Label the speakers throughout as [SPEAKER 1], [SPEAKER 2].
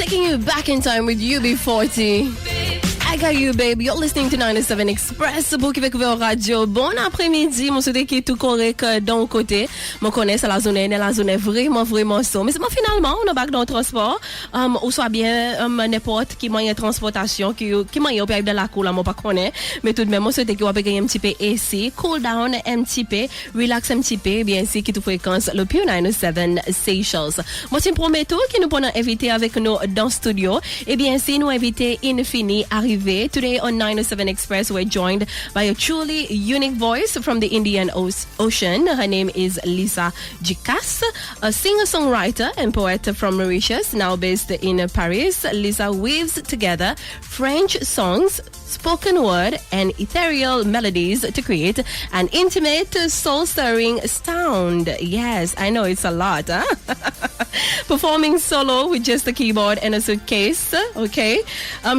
[SPEAKER 1] Taking you back in time with UB40. I got you, babe. You're listening to 97 Express. Pour Québec Radio. Bon après-midi. Mon souhaite qui est tout correct d'un côté. Mon connais c'est la zone vraiment so. Mais c'est finalement on est back dans le transport. Ou soit bien n'importe qui moyen de transportation qui moyen peut de la cool là, moi pas connais. Mais tout de même, mon souhaite qui va gagner un petit peu AC, cool down un petit peu, relax un petit peu, bien sûr qui tout fréquence le Pure 97 Seychelles. Moi c'est prometto qui nous pourrons inviter avec nous dans le studio. Et bien si nous inviter Infini arriver. Today on 97 Express, we're joined by a truly unique voice from the Indian Ocean. Her name is Lisa Ducasse, a singer-songwriter and poet from Mauritius, now based in Paris. Lisa weaves together French songs, spoken word, and ethereal melodies to create an intimate, soul-stirring sound. Yes, I know it's a lot, huh? Performing solo with just a keyboard and a suitcase, okay?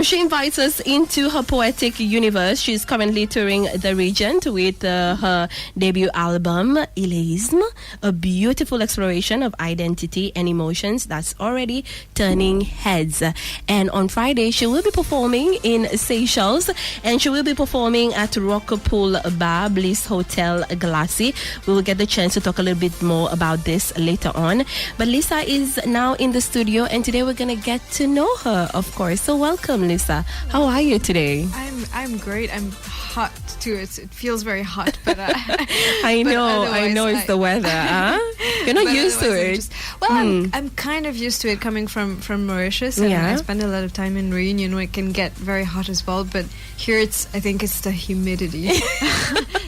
[SPEAKER 1] She invites us into her poetic universe. She's currently touring the region with her debut album, Iléisme, a beautiful exploration of identity and emotions that's already turning heads. And on Friday, she will be performing in Seychelles, and she will be performing at Rockapool Bar, Bliss Hotel, Glassy. We will get the chance to talk a little bit more about this later on. But Lisa is now in the studio, and today we're going to get to know her, of course. So welcome, Lisa. How are you today?
[SPEAKER 2] I'm great. I'm hot too. It feels very hot, but
[SPEAKER 1] I know it's the weather. Huh? You're not used to it.
[SPEAKER 2] I'm kind of used to it coming from Mauritius, and I spend a lot of time in Réunion where it can get very hot as well. But here I think it's the humidity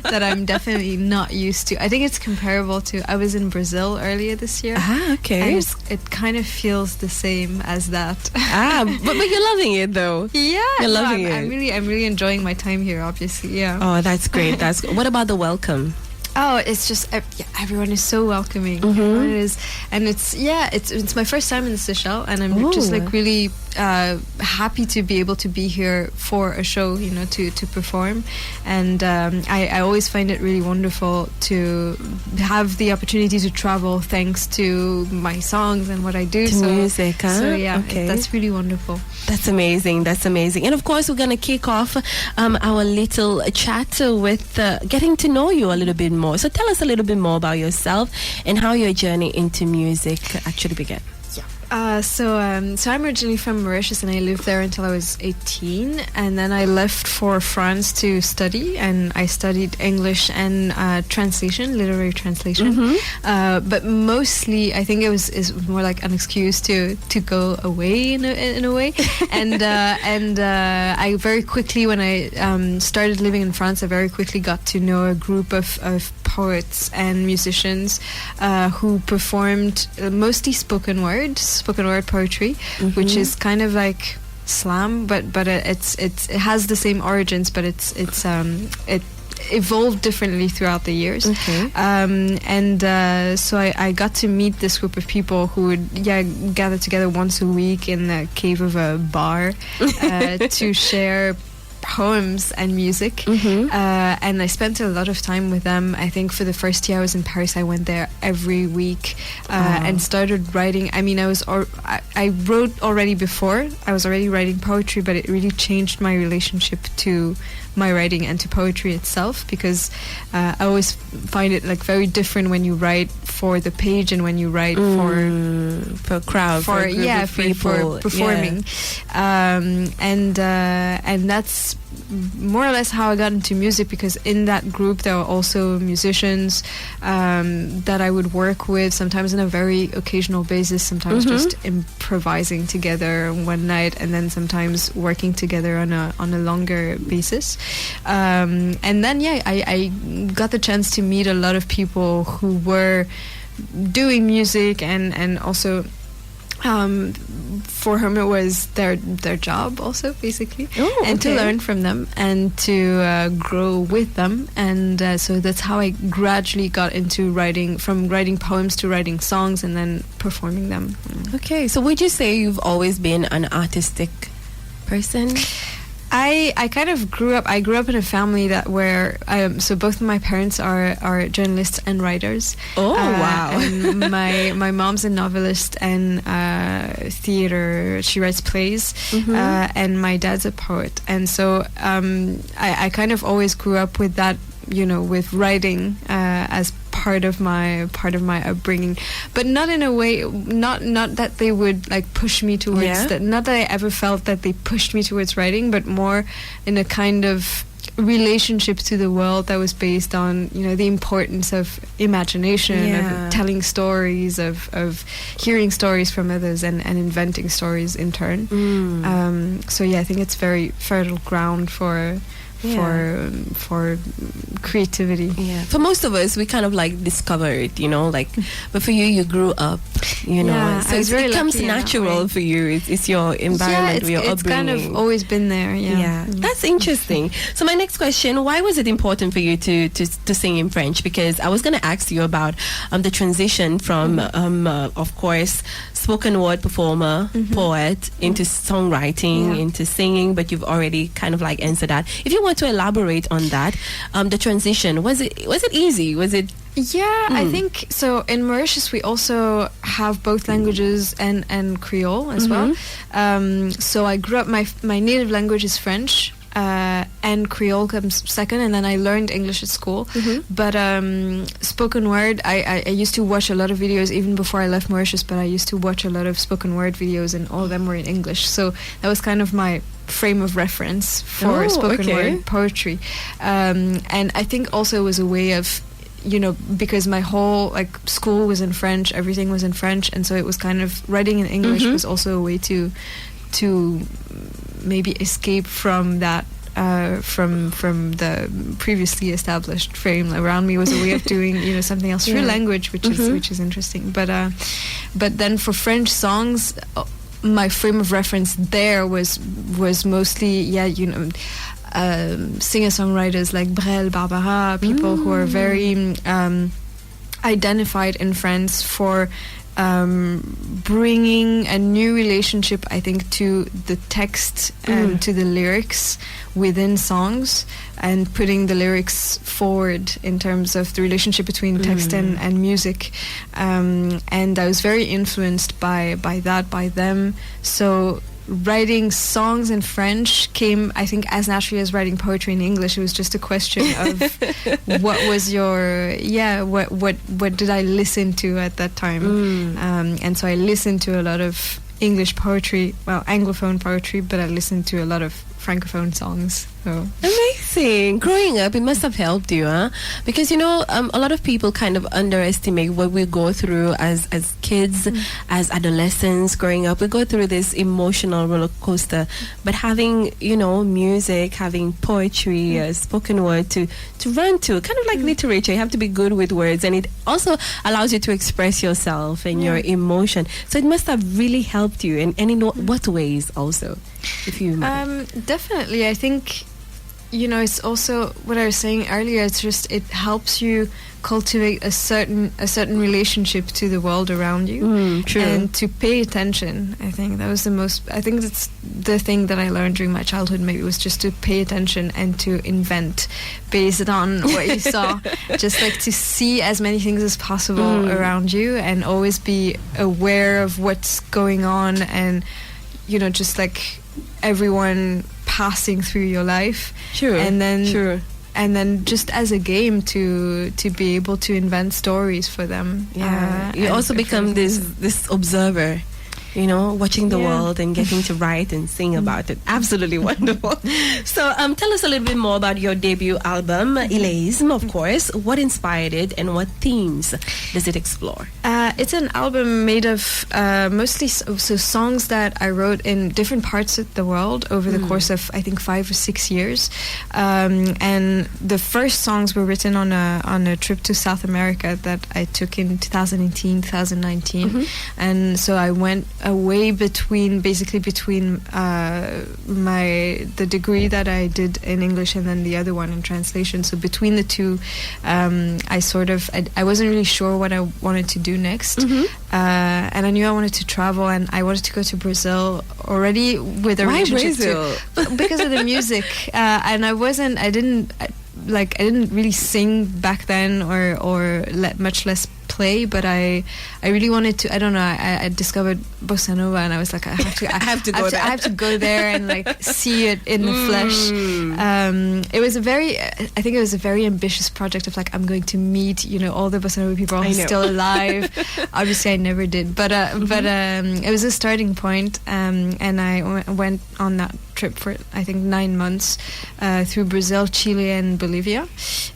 [SPEAKER 2] that I'm definitely not used to. I think it's comparable to, I was in Brazil earlier this year.
[SPEAKER 1] Okay.
[SPEAKER 2] And it kind of feels the same as that.
[SPEAKER 1] But you're loving it though.
[SPEAKER 2] Yeah.
[SPEAKER 1] You're loving it.
[SPEAKER 2] I'm really enjoying my time here, obviously. Yeah.
[SPEAKER 1] Oh, that's great. What about the welcome?
[SPEAKER 2] Oh, it's just everyone is so welcoming.
[SPEAKER 1] Mm-hmm.
[SPEAKER 2] Everyone is, and it's my first time in the Seychelles, and I'm just like really happy to be able to be here for a show, to perform. And I always find it really wonderful to have the opportunity to travel thanks to my songs and what I do.
[SPEAKER 1] Music, huh?
[SPEAKER 2] So yeah,
[SPEAKER 1] okay.
[SPEAKER 2] That's really wonderful.
[SPEAKER 1] That's amazing. And of course, we're going to kick off our little chat with getting to know you a little bit more. So tell us a little bit more about yourself and how your journey into music actually began.
[SPEAKER 2] So I'm originally from Mauritius, and I lived there until I was 18, and then I left for France to study, and I studied English and translation, literary translation.
[SPEAKER 1] Mm-hmm.
[SPEAKER 2] But mostly, I think is more like an excuse to go away in a way. And I very quickly, when I started living in France, I very quickly got to know a group of poets and musicians who performed mostly spoken word poetry,
[SPEAKER 1] mm-hmm.
[SPEAKER 2] which is kind of like slam, but it has the same origins, but it evolved differently throughout the years.
[SPEAKER 1] Okay.
[SPEAKER 2] So I got to meet this group of people who would gather together once a week in the cave of a bar to share poems and music.
[SPEAKER 1] Mm-hmm.
[SPEAKER 2] And I spent a lot of time with them. I think for the first year I was in Paris, I went there every week and started writing. I mean, I wrote already before. I was already writing poetry, but it really changed my relationship to my writing and to poetry itself, because I always find it like very different when you write for the page and when you write
[SPEAKER 1] for a crowd, for a group of people,
[SPEAKER 2] for performing. And that's more or less how I got into music, because in that group there were also musicians that I would work with, sometimes on a very occasional basis, sometimes
[SPEAKER 1] mm-hmm.
[SPEAKER 2] just improvising together one night, and then sometimes working together on a longer basis. And then I got the chance to meet a lot of people who were doing music and also for whom it was their job also, basically. And to learn from them and to grow with them. And so that's how I gradually got into writing, from writing poems to writing songs and then performing them.
[SPEAKER 1] Okay, so would you say you've always been an artistic person?
[SPEAKER 2] I kind of grew up in a family that where so both of my parents are journalists and writers.
[SPEAKER 1] Oh, wow.
[SPEAKER 2] And my mom's a novelist and theater. She writes plays. And my dad's a poet. And so I kind of always grew up with that, with writing as part of my upbringing, but not in a way, not that they would like push me towards that. Not that I ever felt that they pushed me towards writing, but more in a kind of relationship to the world that was based on the importance of imagination, of telling stories, of hearing stories from others, and inventing stories in turn. So I think it's very fertile ground for creativity.
[SPEAKER 1] For most of us, we kind of like discover it, but for you grew up, so it becomes natural for you. It's your environment, your upbringing. It's kind of
[SPEAKER 2] always been there.
[SPEAKER 1] That's interesting. So my next question, why was it important for you to sing in French? Because I was going to ask you about the transition from of course, spoken word performer, poet, into songwriting, into singing, but you've already kind of like answered that. If you want to elaborate on that, the transition, was it easy? Was it?
[SPEAKER 2] I think so. In Mauritius, we also have both languages and Creole as well. So I grew up. My native language is French. And Creole comes second, and then I learned English at school. But spoken word, I used to watch a lot of videos even before I left Mauritius, but I used to watch a lot of spoken word videos, and all of them were in English. So that was kind of my frame of reference for spoken word poetry. And I think also it was a way of, because my whole school was in French, everything was in French, and so it was kind of writing in English was also a way to maybe escape from that, from the previously established frame around me. Was a way of doing something else through language, which is interesting. But then for French songs, my frame of reference there was mostly singer-songwriters like Brel, Barbara, people who are very identified in France for bringing a new relationship, I think, to the text and to the lyrics within songs, and putting the lyrics forward in terms of the relationship between text and music. And I was very influenced by them. So writing songs in French came, I think, as naturally as writing poetry in English. It was just a question of what was what did I listen to at that time. And so I listened to a lot of English poetry, Anglophone poetry, but I listened to a lot of Francophone songs. So.
[SPEAKER 1] Amazing. Growing up, it must have helped you, huh? Because, a lot of people kind of underestimate what we go through as kids, as adolescents growing up. We go through this emotional roller coaster. But having, music, having poetry, spoken word to run to, kind of like literature, you have to be good with words. And it also allows you to express yourself and your emotion. So it must have really helped you. And in what ways also, if you
[SPEAKER 2] definitely, I think, it's also what I was saying earlier. It's just, it helps you cultivate a certain relationship to the world around you,
[SPEAKER 1] true.
[SPEAKER 2] And to pay attention. I think that was I think that's the thing that I learned during my childhood. Maybe was just to pay attention and to invent based on what you saw. Just to see as many things as possible around you, and always be aware of what's going on, and just everyone passing through your life. And then just as a game to be able to invent stories for them.
[SPEAKER 1] You also become this observer, watching the world and getting to write and sing about it. Absolutely wonderful. So tell us a little bit more about your debut album, Ilésme, of course. What inspired it, and what themes does it explore?
[SPEAKER 2] It's an album made of mostly songs that I wrote in different parts of the world over the course of, I think, 5 or 6 years. And the first songs were written on a trip to South America that I took in 2018, 2019. And so I went away between the degree that I did in English and then the other one in translation. So between the two, I wasn't really sure what I wanted to do next. next. And I knew I wanted to travel, and I wanted to go to Brazil already with a relationship too, because of the music. And I didn't really sing back then, or much less play, but I really wanted to. I don't know. I discovered bossa nova, and I was like, I have to go there and like see it in the flesh. It was I think it was a very ambitious project of like, I'm going to meet all the bossa nova people still alive. Obviously, I never did, but it was a starting point. And I went on that trip for I think 9 months through Brazil, Chile, and Bolivia.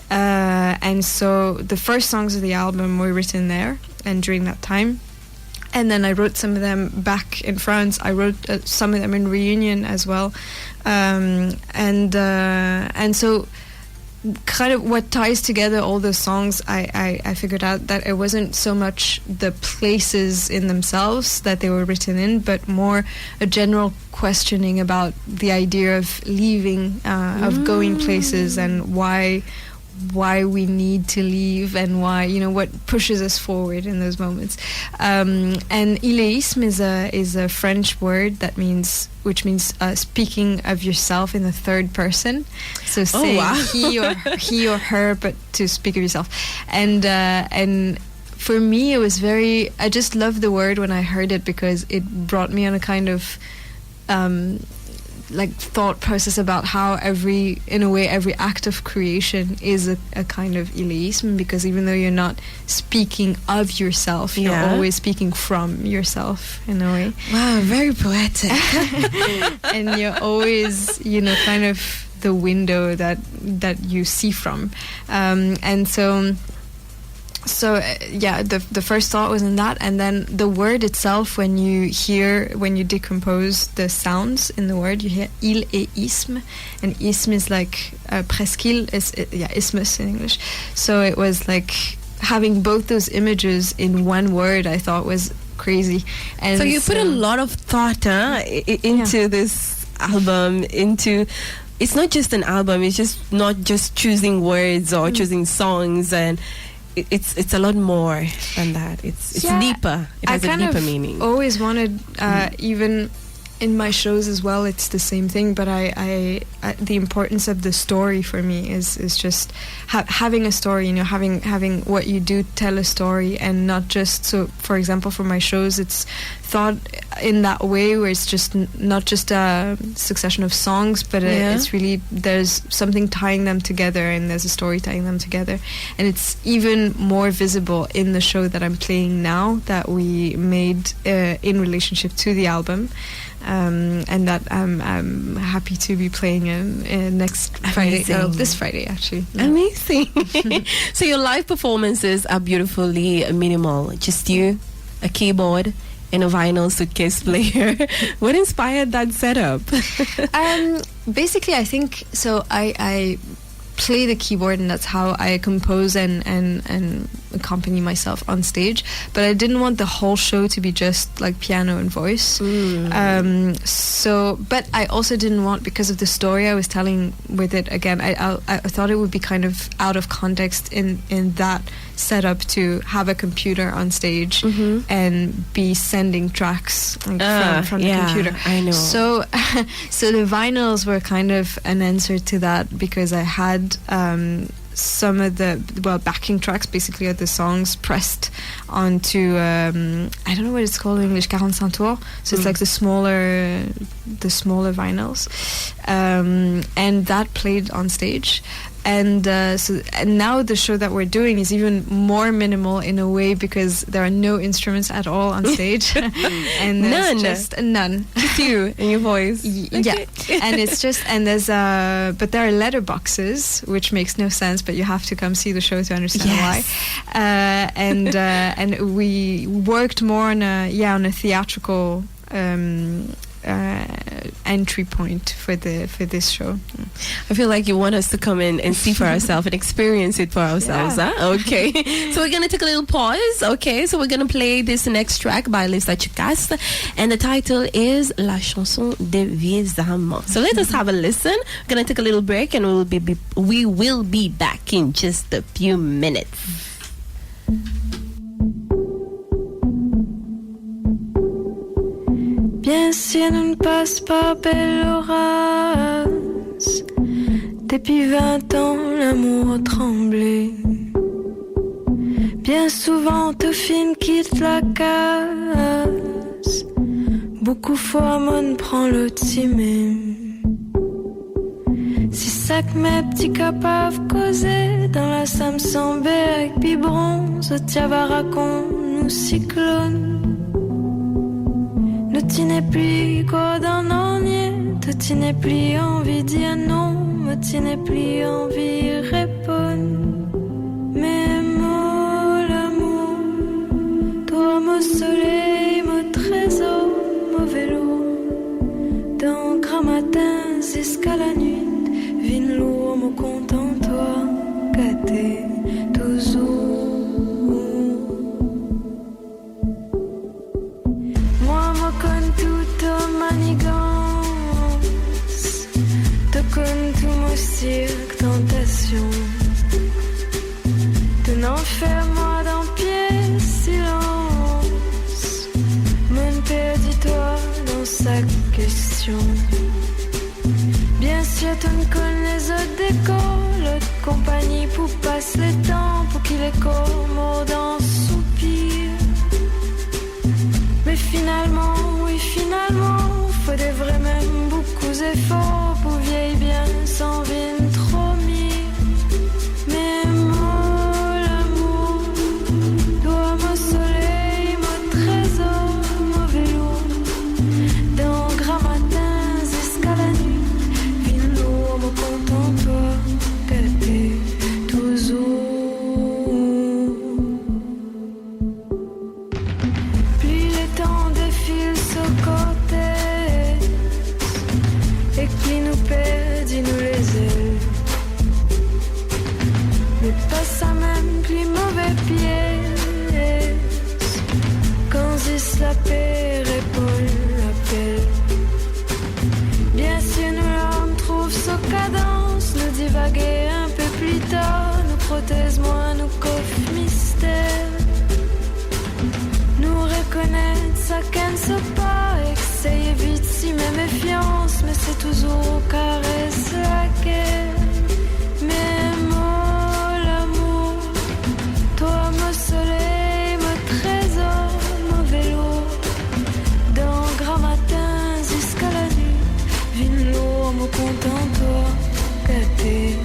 [SPEAKER 2] And so the first songs of the album were written there and during that time. And then I wrote some of them back in France. I wrote some of them in Réunion as well. And so kind of what ties together all those songs, I figured out that it wasn't so much the places in themselves that they were written in, but more a general questioning about the idea of leaving, of going places, and why we need to leave, and why, what pushes us forward in those moments. And iléisme is a French word which means speaking of yourself in the third person. So saying he or her, but to speak of yourself. And for me, it was I just loved the word when I heard it, because it brought me on a kind of thought process about how every act of creation is a kind of iléisme, because even though you're not speaking of yourself, you're always speaking from yourself in a way.
[SPEAKER 1] Wow, very poetic.
[SPEAKER 2] And you're always, kind of the window that you see from. And so the first thought was in that, and then the word itself, when you decompose the sounds in the word, you hear il et isme, and isme is like presqu'île, isthmus in English. So it was like having both those images in one word, I thought was crazy. And
[SPEAKER 1] so you put a lot of thought into this album, it's not just an album, it's just not just choosing words or choosing songs, and it's a lot more than that. It's deeper. It has a deeper meaning.
[SPEAKER 2] Always wanted, even in my shows as well, it's the same thing. But I the importance of the story for me is just having a story. Having what you do tell a story, and not just. So, for example, for my shows, it's thought in that way, where it's just not just a succession of songs, but it's really, there's something tying them together, and there's a story tying them together, and it's even more visible in the show that I'm playing now, that we made in relationship to the album, and that I'm happy to be playing next Friday, this Friday actually.
[SPEAKER 1] Amazing. So your live performances are beautifully minimal, just you, a keyboard, and a vinyl suitcase player. What inspired that setup?
[SPEAKER 2] Basically, I think so. I play the keyboard, and that's how I compose and accompany myself on stage. But I didn't want the whole show to be just like piano and voice. But I also didn't want, because of the story I was telling with it, again, I thought it would be kind of out of context in that setup to have a computer on stage and be sending tracks from the computer.
[SPEAKER 1] I know.
[SPEAKER 2] So the vinyls were kind of an answer to that, because I had some of the backing tracks, basically, of the songs pressed onto I don't know what it's called in English, 45 tours. So it's like the smaller vinyls, and that played on stage. And now the show that we're doing is even more minimal in a way, because there are no instruments at all on stage. And
[SPEAKER 1] none.
[SPEAKER 2] Just none.
[SPEAKER 1] Just you and your voice.
[SPEAKER 2] Yeah. And it's just, and there's but there are letter boxes, which makes no sense, but you have to come see the show to understand why. And we worked more on a theatrical entry point for this show.
[SPEAKER 1] I feel like you want us to come in and see for ourselves and experience it for ourselves. Huh? Okay. So we're gonna take a little pause. Okay. So we're gonna play this next track by Lisa Ducasse, and the title is La Chanson des Vieux Amants. So let us have a listen. We're gonna take a little break, and we will be back in just a few minutes.
[SPEAKER 2] Bien si nous ne passe pas belle race. Depuis 20 ans, l'amour a tremblé. Bien souvent, tout film quitte la case. Beaucoup fois, mon prend le timé. Si ça que mes petits capables causer dans la Samsung avec biberon, ce tiava raconte nous cyclone. Ne t'y plus quoi d'un anier, te t'y plus envie dire non, me t'y plus envie répondre. Mais moi l'amour, toi mon soleil, mon trésor, mon vélo, dans grand matin jusqu'à la nuit. Vin lourd, me content, toi, gâté, toujours. Moi, me connais toute manigance, te connais tout mon cirque, tentation. De n'enfer, moi, dans pied, silence. Mon père, dis-toi, dans sa question. Bien sûr, tu ne connais les autres décors, l'autre compagnie pour passer le temps, pour qu'il est comme dans soupir. Mais finalement, oui, finalement, faut des vrais même beaucoup d'efforts pour vieillir bien sans vine trop mire. Mais moi, l'amour, toi, mon soleil, mon trésor, mon vélo, dans grand matin jusqu'à la nuit. Content toi, gâté, toujours. Plus le temps défile sur côté, et qui nous perd, dis-nous les ailes. Mais pas ça même, plus mauvais pied. Quand Zis la paix, répond l'appel. Bien sûr, nous l'homme trouve sa cadence, nous divaguer un peu plus tard, nous prothèse moins, nous coffre mystère. Nous reconnaître ça qu'elle ne sait pas, essayer vite si même méfiance, mais c'est toujours caresse la guerre. Mais moi, l'amour, toi, mon soleil, mon trésor, mon vélo, dans grand matin jusqu'à la nuit. Vin lourd, me content, toi, gâté,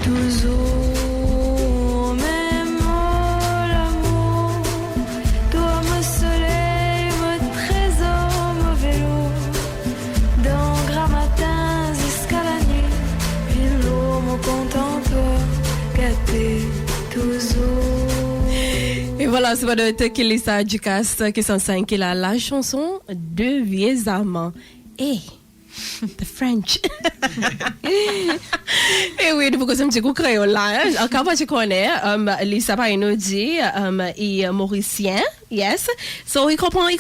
[SPEAKER 2] toujours. Mais moi, l'amour, toi, mon soleil, mon trésor, mon vélo, dans grand matin jusqu'à la nuit. Vin lourd, me content, toi, gâté, toujours.
[SPEAKER 1] Et voilà, c'est votre que Lisa Ducasse qui s'en sent qui a la chanson Deux vieux amants. Et the French. Et oui, vous connaissez un petit coup créole là. Encore tu connais, Lisa nous dit, et mauricien, yes. So, il comprend nous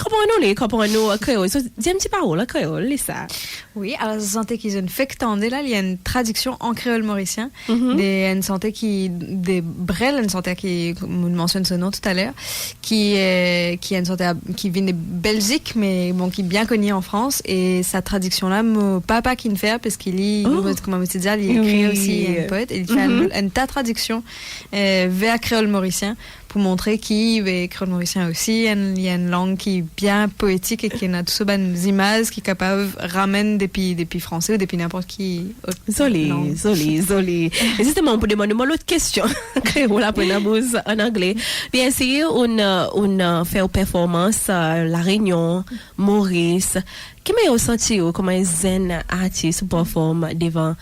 [SPEAKER 1] créole. So, dis un petit parole créole, Lisa.
[SPEAKER 2] Oui, alors je sentais qu'ils ont une fait tendez là, il y a une traduction en créole mauricien. Une santé qui, des brels, une santé qui, me mentionne ce nom tout à l'heure, qui est une santé qui vient de Belgique, mais bon, qui est bien connue en France. Et sa traduction là, mon papa qui ne fait, parce qu'il lit, comme on dit, il écrit aussi un poète, et il fait une traduction vers créole mauricien pour montrer qu'il est créole mauricien aussi. Il y a une langue qui est bien poétique et qui a toutes ces bonnes images qui est capable de ramener depuis français ou depuis n'importe qui autre langue.
[SPEAKER 1] Zoli. Et justement, on peut demander l'autre question. Créole après la bouche en anglais. Bien sûr, on fait une performance la Réunion, Maurice. Qu'est-ce que vous sentez comme un zen artiste performe devant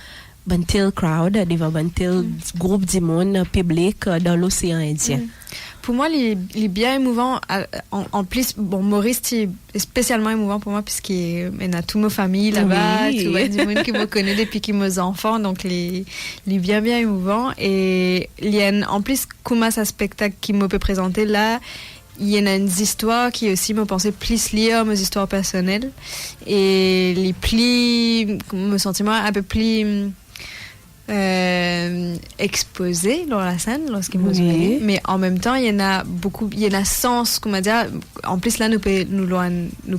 [SPEAKER 1] un tel crowd, devant un tel groupe de monde public dans l'océan Indien?
[SPEAKER 2] Pour moi, il est bien émouvant. En plus, bon, Maurice, c'est spécialement émouvant pour moi puisqu'il a toute ma famille là-bas,
[SPEAKER 1] oui.
[SPEAKER 2] tout du monde qui me connaît depuis qu'il mes enfants, donc il est bien émouvant. Et il y a en plus, comme à ce spectacle qui me peut présenter là, il y a une histoire qui aussi me pensait plus liée à mes histoires personnelles et les plus, me sentir un peu plus exposés dans la scène lorsqu'ils nous oui. Mais en même temps il y en a beaucoup, il y en a 100 comment dire, en plus là nous peut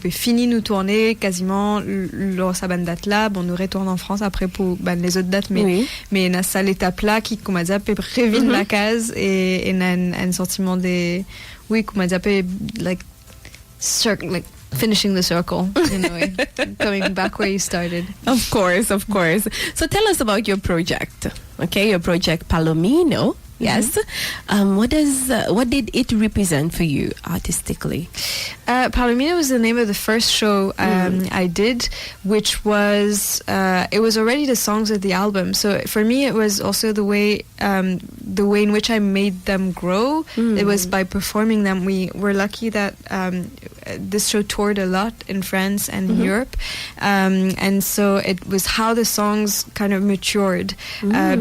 [SPEAKER 2] finir nous tourner quasiment lors sa bonne date là, bon nous retourne en France après pour les autres dates, mais oui. Mais il y a ça l'étape là qui comment dire peut révine la case et il y a un sentiment de oui comment dire peut like finishing the circle in a way, coming back where you started.
[SPEAKER 1] Of course. So tell us about your project. Okay, your project Palomino. Yes. What did it represent for you artistically?
[SPEAKER 2] Palomino was the name of the first show I did, which was it was already the songs of the album. So for me, it was also the way in which I made them grow. It was by performing them. We were lucky that this show toured a lot in France and in Europe, and so it was how the songs kind of matured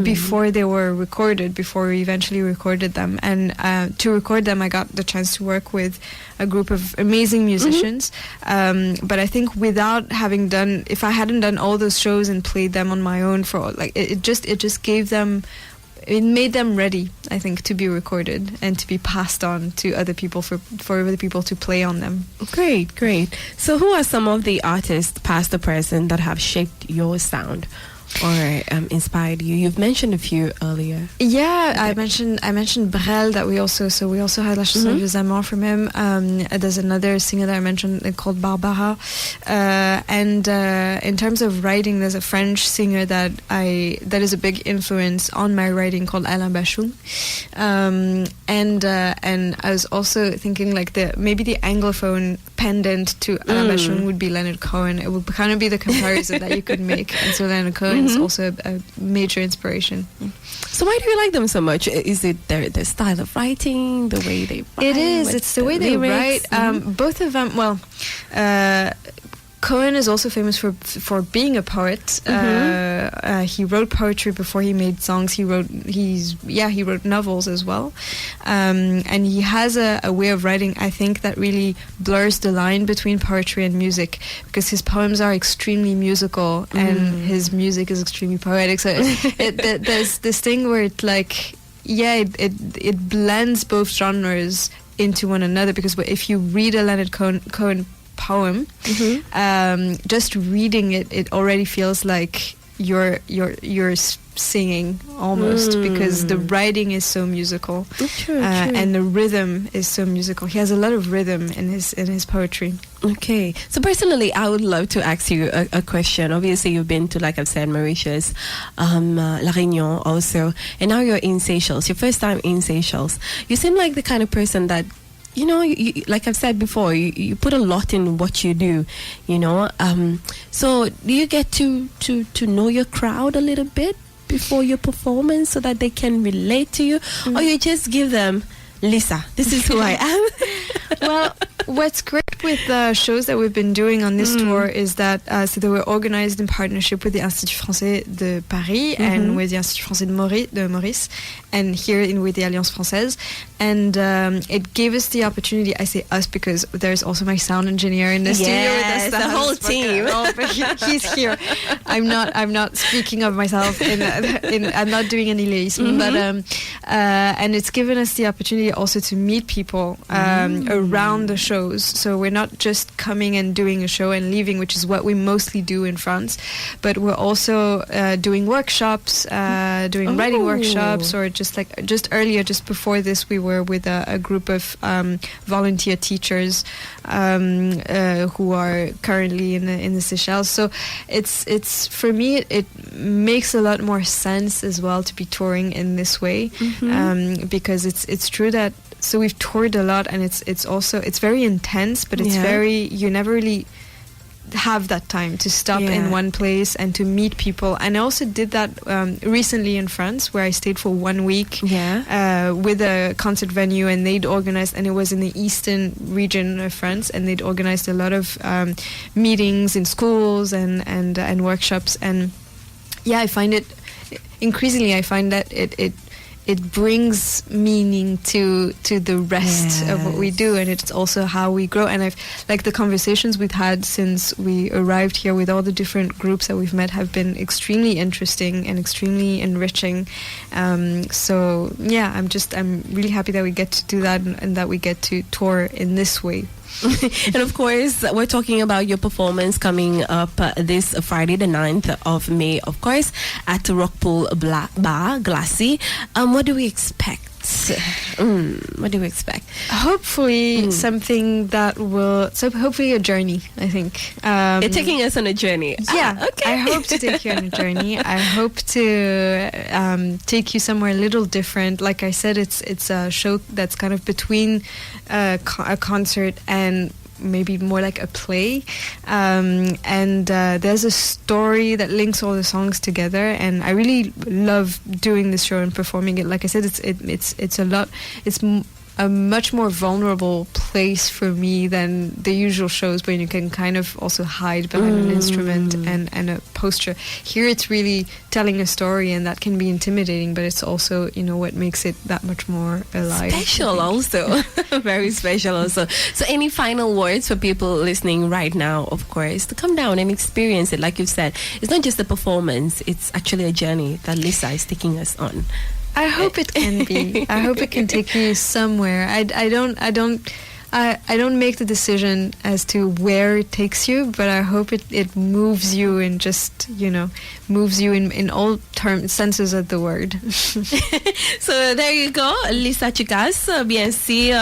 [SPEAKER 2] before they were recorded, before we eventually recorded them. And to record them, I got the chance to work with a group of amazing musicians. But I think without having done, if I hadn't done all those shows and played them on my own for like, it just gave them, it made them ready, I think, to be recorded and to be passed on to other people for other people to play on them.
[SPEAKER 1] Great. So who are some of the artists, past or present, that have shaped your sound or inspired you? You've mentioned a few earlier.
[SPEAKER 2] Yeah, I mentioned Brel, that we also had La Chanson des Amants from him. There's another singer that I mentioned called Barbara. And in terms of writing, there's a French singer that is a big influence on my writing called Alain Bachung. And I was also thinking like maybe the Anglophone pendant to Alain Bachung would be Leonard Cohen. It would kind of be the comparison that you could make. And so Leonard Cohen is also a major inspiration.
[SPEAKER 1] So why do you like them so much? Is it their style of writing, the way they write?
[SPEAKER 2] It is. It's the way they write. Both of them, well, Cohen is also famous for being a poet. He wrote poetry before he made songs. He wrote novels as well, and he has a way of writing, I think, that really blurs the line between poetry and music, because his poems are extremely musical and his music is extremely poetic. So there's this thing where it blends both genres into one another, because if you read a Leonard Cohen poem, just reading it already feels like you're singing almost, because the writing is so musical. True. And the rhythm is so musical. He has a lot of rhythm in his poetry.
[SPEAKER 1] Okay, so personally, I would love to ask you a question. Obviously, you've been to, like I've said, Mauritius, La Réunion also, and now you're in Seychelles. Your first time in Seychelles. You seem like the kind of person that, you know, you, like I've said before, you put a lot in what you do, you know. So do you get to know your crowd a little bit before your performance so that they can relate to you? Or you just give them, Lisa, this is who I am?
[SPEAKER 2] Well, what's great with the shows that we've been doing on this tour is that so they were organized in partnership with the Institut Français de Paris and with the Institut Français de Maurice, and here with the Alliance Française. And it gave us the opportunity, I say us because there's also my sound engineer in the studio with us.
[SPEAKER 1] The whole team.
[SPEAKER 2] He's here. I'm not speaking of myself. I'm not doing any lyrism, but and it's given us the opportunity also to meet people around the shows. So we're not just coming and doing a show and leaving, which is what we mostly do in France, but we're also doing workshops, doing writing workshops, or just earlier, just before this, we were with a group of volunteer teachers who are currently in the Seychelles. So it's for me, it makes a lot more sense as well to be touring in this way, because it's true that. So we've toured a lot, and it's also very intense, but it's you never really have that time to stop in one place and to meet people. And I also did that recently in France, where I stayed for 1 week with a concert venue, and they'd organized, and it was in the eastern region of France, and they'd organized a lot of meetings in schools and workshops. And I find it increasingly, I find that it brings meaning to the rest of what we do, and it's also how we grow. And I've like the conversations we've had since we arrived here with all the different groups that we've met have been extremely interesting and extremely enriching. So yeah, I'm really happy that we get to do that and that we get to tour in this way.
[SPEAKER 1] And of course, we're talking about your performance coming up this Friday, the 9th of May, of course, at Rockpool Bar, Glassy. What do we expect? What do we expect?
[SPEAKER 2] Hopefully something that will... So hopefully a journey, I think.
[SPEAKER 1] You're taking us on a journey.
[SPEAKER 2] Yeah,
[SPEAKER 1] okay.
[SPEAKER 2] I hope to take you on a journey. I hope to take you somewhere a little different. Like I said, it's a show that's kind of between a concert and maybe more like a play, and there's a story that links all the songs together, and I really love doing this show and performing it. Like I said, it's a lot. It's a much more vulnerable place for me than the usual shows where you can kind of also hide behind an instrument and a posture. Here it's really telling a story, and that can be intimidating, but it's also, you know, what makes it that much more alive.
[SPEAKER 1] Special also. Very special also. So any final words for people listening right now, of course, to come down and experience it? Like you said, it's not just a performance, it's actually a journey that Lisa is taking us on.
[SPEAKER 2] I hope it can be. I hope it can take you somewhere. I don't make the decision as to where it takes you, but I hope it moves you and just, you know, moves you in all senses of the word.
[SPEAKER 1] So there you go, Lisa Ducasse, bien sûr,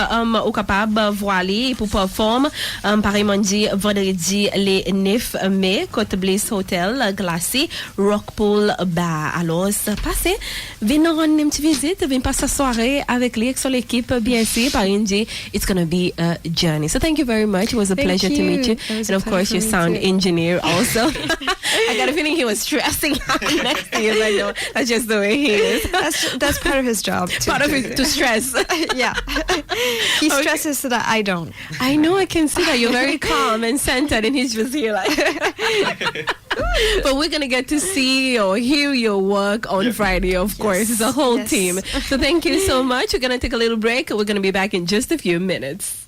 [SPEAKER 1] au capable voiler pour performer pareillement dit vendredi les 9 mai Côte Bliss Hotel Glassy Rockpool Bar. Alors passez, venez rendre une petite visite, venez passer la soirée avec lui, avec son équipe, bien sûr, par Indien. It's gonna be a journey. So thank you very much. It was a pleasure to meet you. And of course your sound engineer also. I got a feeling he was stressing out next to you. I know that's just the way he is.
[SPEAKER 2] That's part of his job.
[SPEAKER 1] To stress.
[SPEAKER 2] Yeah. He stresses so that I don't.
[SPEAKER 1] I know, I can see that. You're very calm and centered, and he's just here like... But we're going to get to see or hear your work on Friday, of course. It's a whole team. So thank you so much. We're going to take a little break. We're going to be back in just a few minutes.